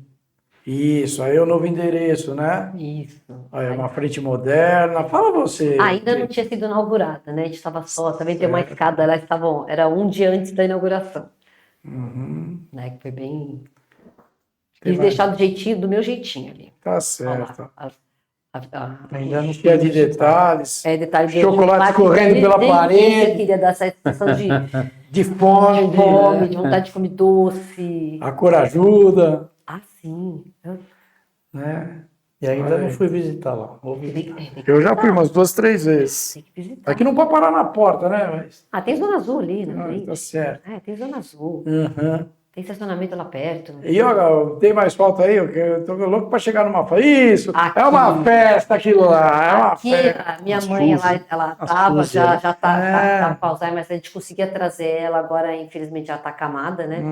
Isso, aí é o novo endereço, né? Isso. Aí é uma frente moderna. Fala você. Ainda não tinha sido inaugurada, né? A gente estava só, também tem uma escada lá, era um dia antes da inauguração. Né? Que foi bem. Quis deixar do jeitinho, do meu jeitinho ali. Tá certo. Ainda não Cheia de detalhes. Detalhe de Chocolate correndo pela parede. Eu queria dar essa sensação De fome. de vontade de comer doce. A cor ajuda. Ah, sim. Né? E ainda não fui visitar lá. Vou visitar. Eu já fui umas 2, 3 vezes. Tem que visitar. Aqui não pode parar na porta, né? Mas... Tem Zona Azul ali, né? tá certo. Tem Zona Azul. Uhum. Tem estacionamento lá perto. E ó, tem mais foto aí? Eu tô louco para chegar numa festa. Isso! Aqui. É uma festa aquilo lá. É uma Aqui, festa. a minha mãe, ela estava, já tá com Alzheimer, mas a gente conseguia trazer ela, agora infelizmente já tá acamada, né?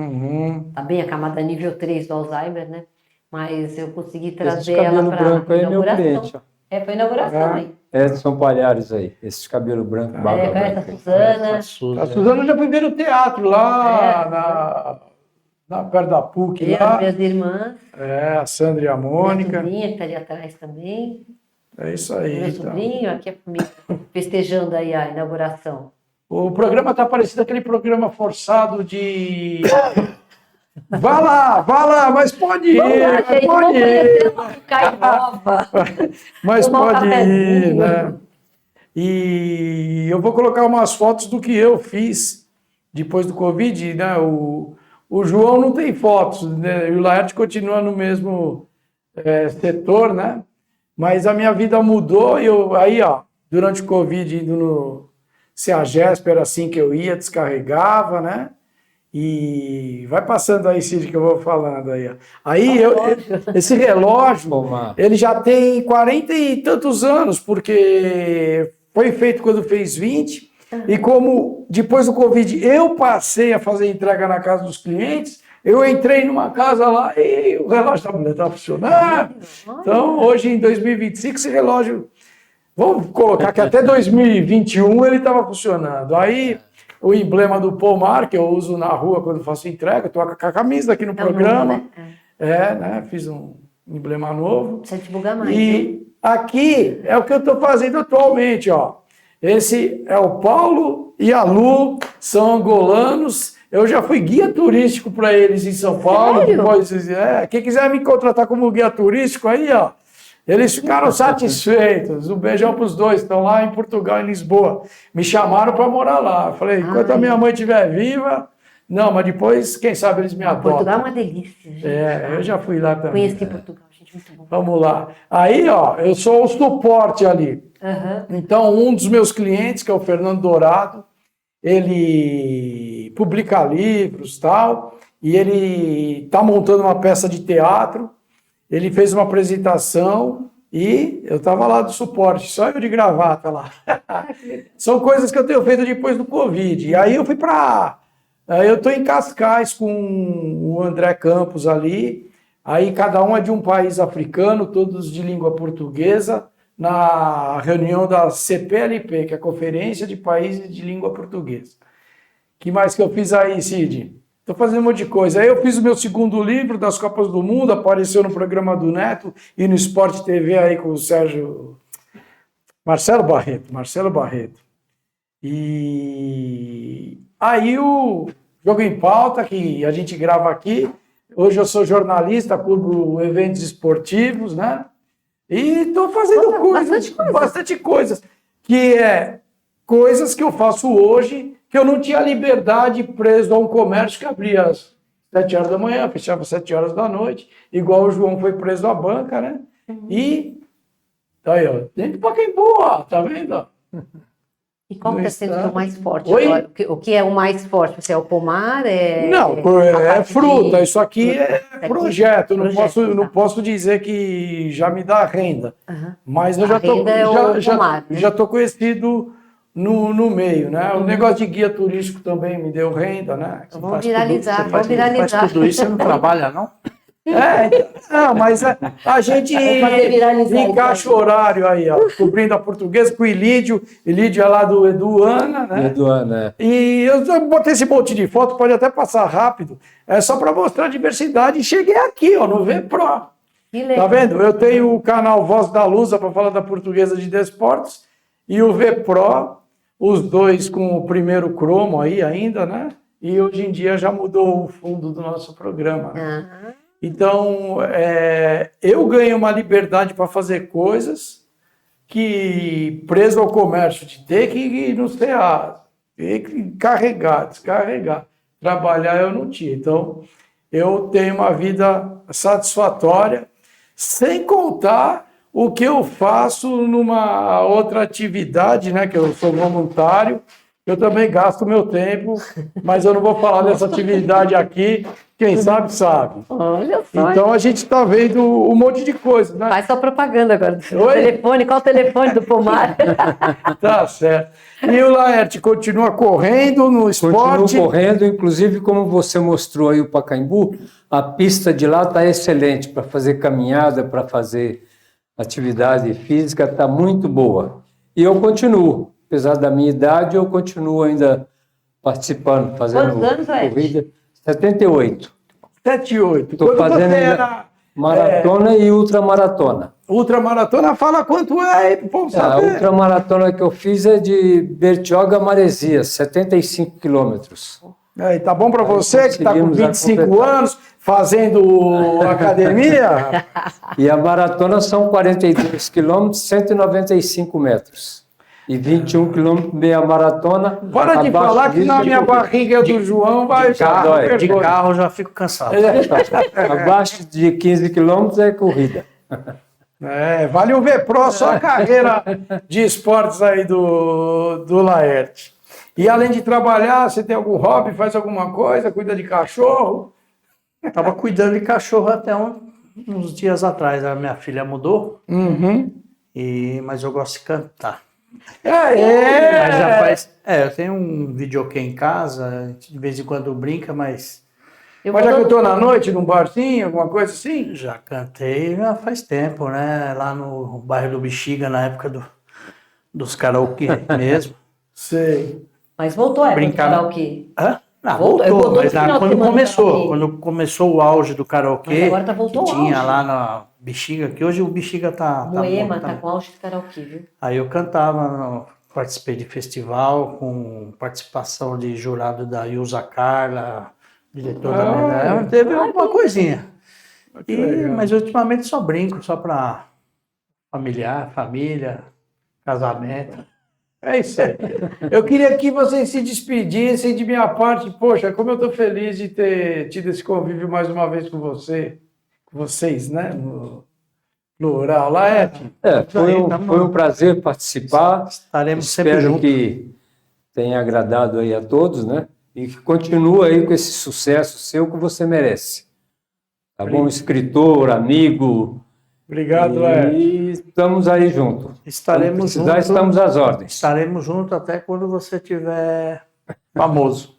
Tá bem acamada nível 3 do Alzheimer, né? Mas eu consegui trazer ela para branco aí é meu cliente, ó. Foi inauguração aí. Edson Palhares aí, esses cabelo branco, barba branca. Essa Suzana. A Suzana já foi ver o teatro lá lá perto da PUC, Eu, lá. as minhas irmãs, A Sandra e a minha Mônica. sobrinha que está ali atrás também, É isso aí. meu Então. sobrinho, aqui a família festejando aí a inauguração. O programa está parecendo aquele programa forçado de. Vá lá, mas pode ir, Vamos lá, mas gente, pode vamos ir. conhecer uma Cainova. Mas Tomar um pode ir, cafezinho. né? E eu vou colocar umas fotos do que eu fiz depois do Covid, né? O João não tem fotos, né? E o Laerte continua no mesmo setor, né? Mas a minha vida mudou e aí, ó, durante o Covid, indo no CEAGESP, era assim que eu ia, descarregava, né? E vai passando aí, Cid, que eu vou falando aí. Ó. Aí, esse relógio, Pomar. ele já tem 40 e tantos anos, porque foi feito quando fez 20, e como depois do Covid eu passei a fazer entrega na casa dos clientes, eu entrei numa casa lá e o relógio da mulher estava funcionando. Então, hoje, em 2025, esse relógio, vamos colocar que até 2021 ele estava funcionando. Aí, o emblema do Pomar, que eu uso na rua quando faço entrega, estou com a camisa aqui no programa. Né? Fiz um emblema novo. Precisa divulgar mais. E aqui é o que eu estou fazendo atualmente, ó. Esse é o Paulo e a Lu, são angolanos. Eu já fui guia turístico para eles em São Paulo. Sério? Depois, quem quiser me contratar como guia turístico aí, ó. Eles ficaram satisfeitos. Um beijão para os dois, estão lá em Portugal, em Lisboa. Me chamaram para morar lá. Eu falei, enquanto a minha mãe estiver viva, não, mas depois, quem sabe, eles me adotam. Portugal é uma delícia, gente. Eu já fui lá também. Conheci Portugal, gente, muito bom. Vamos lá. Aí, ó, eu sou o suporte ali. Então, um dos meus clientes, que é o Fernando Dourado, ele publica livros e tal, e ele está montando uma peça de teatro. Ele fez uma apresentação e eu estava lá do suporte, só eu de gravata lá. São coisas que eu tenho feito depois do Covid. E aí eu fui para... Eu estou em Cascais com o André Campos ali. Aí cada um é de um país africano, todos de língua portuguesa, na reunião da CPLP, que é a Conferência de Países de Língua Portuguesa. Que mais que eu fiz aí, Cid? Estou fazendo um monte de coisa. Aí eu fiz o meu segundo livro das Copas do Mundo, apareceu no programa do Neto e no Sport TV aí com o Marcelo Barreto. E aí o Jogo em Pauta, que a gente grava aqui. Hoje eu sou jornalista, cubro eventos esportivos, né? E estou fazendo bastante coisas, que é coisas que eu faço hoje, que eu não tinha liberdade preso a um comércio que abria às 7 horas da manhã, fechava às 7 horas da noite, igual o João foi preso à banca, né? E aí, ó, dentro do Pacaembu, ó, tá vendo? E qual que está sendo o mais forte Oi? agora? O que é o mais forte? Você é o pomar? Não, é fruta. Isso aqui é projeto. Eu não posso dizer que já me dá renda. Mas eu já estou conhecido no meio, né? O negócio de guia turístico também me deu renda, né? Vamos viralizar, Faz tudo isso, você não trabalha, não? Não, mas a gente encaixa o horário aí, ó, cobrindo a portuguesa com o Ilídio é lá do Eduana, né? Eduana, E eu botei esse monte de foto, pode até passar rápido, é só para mostrar a diversidade, e cheguei aqui, ó, no VPRO. Tá vendo? Eu tenho o canal Voz da Lusa para falar da Portuguesa de Desportos e o VPRO, os dois com o primeiro cromo aí ainda, né? E hoje em dia já mudou o fundo do nosso programa. Né? Então, eu ganho uma liberdade para fazer coisas que, preso ao comércio, de ter que não sei, ter que descarregar. Trabalhar eu não tinha. Então, eu tenho uma vida satisfatória, sem contar o que eu faço numa outra atividade, né, que eu sou voluntário. Eu também gasto meu tempo, mas eu não vou falar dessa atividade aqui. Quem sabe, sabe. Olha só. Então a gente está vendo um monte de coisa, né? Faz só propaganda agora do telefone. Qual o telefone do pomar? Tá certo. E o Laerte continua correndo no esporte? Continua correndo, inclusive como você mostrou aí o Pacaembu, a pista de lá está excelente para fazer caminhada, para fazer atividade física, está muito boa. E eu continuo. Apesar da minha idade, eu continuo ainda participando, fazendo Quantos anos, corrida. 78. 7 e 8. Tô Quando fazendo você ainda era maratona e ultramaratona. ultramaratona, fala quanto é aí pro povo A saber. ultramaratona que eu fiz é de Bertioga a Maresias, 75 quilômetros. Aí, tá bom para você que está com conseguimos já 25 completar. anos, fazendo academia? E a maratona são 42 quilômetros, 195 metros. E 21 quilômetros meia maratona. Para de abaixo falar que disso, na minha barriga do João vai carro, De carro eu já fico cansado. Abaixo de 15 quilômetros é corrida. Vale um V-Pro, só a carreira de esportes aí do Laerte. E além de trabalhar, você tem algum hobby, faz alguma coisa, cuida de cachorro? Estava cuidando de cachorro até uns dias atrás. A minha filha mudou, Uhum. mas eu gosto de cantar. É. Mas já faz. Eu tenho um videokê em casa, a gente de vez em quando brinca, mas Mas já cantou na noite, num barzinho, alguma coisa assim? já cantei já faz tempo, né? Lá no bairro do Bexiga, na época dos karaokê mesmo. Sei. Mas voltou a época do Brincar- karaokê. Hã? Voltou Voltou, mas no final de quando semana começou, karaokê. quando começou o auge do karaokê, Mas agora tá voltou que o tinha auge. lá na Bexiga, que hoje o Bexiga tá Moema tá tá com auge de karaokê, viu? Aí eu cantava, participei de festival com participação de jurado da Ilza Carla, diretor da medalha. Teve alguma coisinha. Mas ultimamente só brinco, só para família, casamento. É isso aí. Eu queria que vocês se despedissem de minha parte. Poxa, como eu estou feliz de ter tido esse convívio mais uma vez com vocês, né? No plural. Laerte. Foi um prazer participar. Estaremos sempre Espero juntos. que tenha agradado aí a todos, né? E que continue aí com esse sucesso seu que você merece. Tá bom? Escritor, amigo. Obrigado, Laerte. E estamos aí juntos. Estaremos Quando precisar, juntos. estamos às ordens. Estaremos juntos até quando você tiver famoso.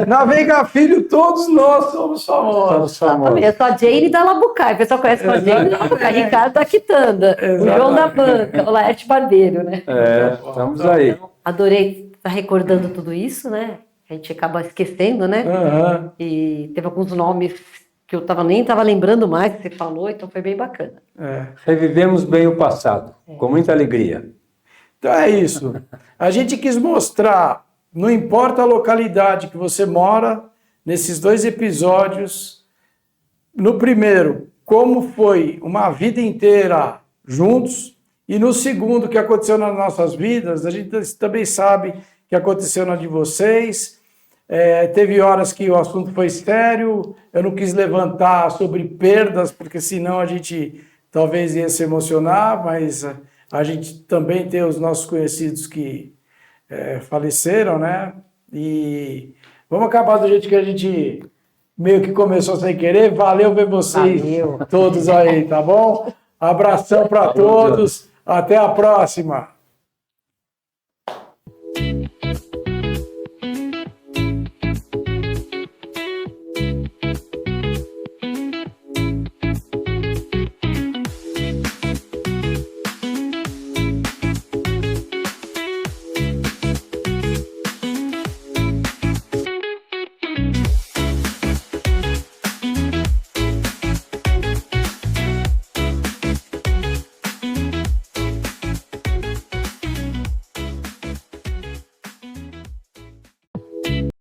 Navega Filho, todos nós somos famosos. Exatamente. Eu sou a Jane da Labucai. O pessoal conhece a Jane da Labucai. Ricardo da Quitanda. O João da Banca. O Laerte Barbeiro, né? Estamos aí. Adorei estar recordando tudo isso, né? A gente acaba esquecendo, né? Aham. E teve alguns nomes que eu nem estava lembrando mais que você falou, então foi bem bacana. Revivemos bem o passado, com muita alegria. Então é isso. A gente quis mostrar, não importa a localidade que você mora, nesses 2 episódios. No primeiro, como foi uma vida inteira juntos. E no segundo, o que aconteceu nas nossas vidas, a gente também sabe que aconteceu na de vocês. Teve horas que o assunto foi sério, eu não quis levantar sobre perdas, porque senão a gente talvez ia se emocionar, mas a gente também tem os nossos conhecidos que faleceram, né? E vamos acabar do jeito que a gente meio que começou sem querer. Valeu ver vocês todos aí, tá bom? Abração para todos, até a próxima.